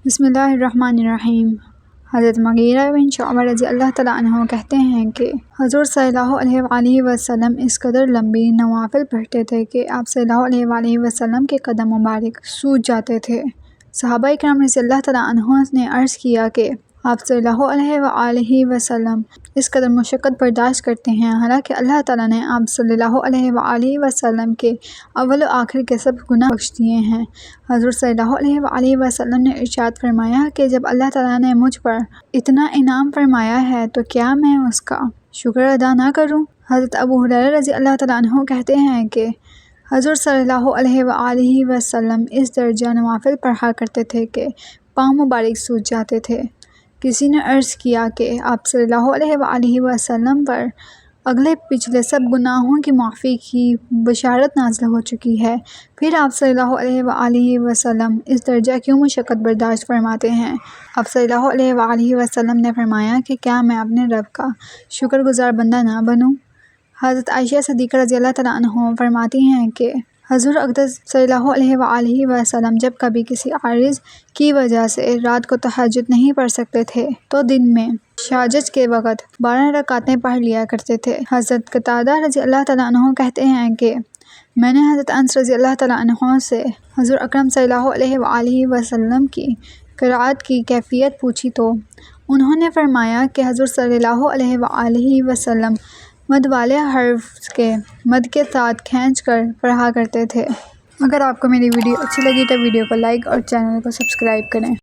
بسم اللہ الرحمن الرحیم۔ حضرت مغیرہ بن شعبہ رضی اللہ تعالیٰ عنہ کہتے ہیں کہ حضور صلی اللہ علیہ وآلہ وسلم اس قدر لمبی نوافل پڑھتے تھے کہ آپ صلی اللہ علیہ وآلہ وسلم کے قدم مبارک سوج جاتے تھے۔ صحابہ اکرام رضی اللہ تعالیٰ عنہ نے عرض کیا کہ آپ صلی اللہ علیہ وآلہ وسلم اس قدر مشقت برداشت کرتے ہیں، حالانکہ اللہ تعالیٰ نے آپ صلی اللہ علیہ وآلہ وسلم کے اول و آخر کے سب گناہ بخش دیے ہیں۔ حضور صلی اللہ علیہ وآلہ وسلم نے ارشاد فرمایا کہ جب اللہ تعالیٰ نے مجھ پر اتنا انعام فرمایا ہے تو کیا میں اس کا شکر ادا نہ کروں؟ حضرت ابو ہریرہ رضی اللہ تعالیٰ عنہ کہتے ہیں کہ حضور صلی اللہ علیہ وآلہ وسلم اس درجہ نوافل پڑھا کرتے تھے کہ پاؤں مبارک سوج جاتے تھے۔ کسی نے عرض کیا کہ آپ صلی اللہ علیہ وآلہ وسلم پر اگلے پچھلے سب گناہوں کی معافی کی بشارت نازل ہو چکی ہے، پھر آپ صلی اللہ علیہ وآلہ وسلم اس درجہ کیوں مشقت برداشت فرماتے ہیں؟ آپ صلی اللہ علیہ وآلہ وسلم نے فرمایا کہ کیا میں اپنے رب کا شکر گزار بندہ نہ بنوں؟ حضرت عائشہ صدیقہ رضی اللہ تعالیٰ عنہ فرماتی ہیں کہ حضور اقدس صلی اللہ علیہ وآلہ وسلم جب کبھی کسی عارض کی وجہ سے رات کو تہجد نہیں پڑھ سکتے تھے تو دن میں شاجج کے وقت 12 رکعتیں پڑھ لیا کرتے تھے۔ حضرت قتادہ رضی اللہ تعالیٰ عنہ کہتے ہیں کہ میں نے حضرت انس رضی اللہ تعالیٰ عنہ سے حضور اکرم صلی اللہ علیہ وآلہ وسلم کی قرأت کی کیفیت پوچھی تو انہوں نے فرمایا کہ حضور صلی اللہ علیہ وآلہ وسلم مد والے حرف کے مد کے ساتھ کھینچ کر پڑھا کرتے تھے۔ اگر آپ کو میری ویڈیو اچھی لگی تو ویڈیو کو لائک اور چینل کو سبسکرائب کریں۔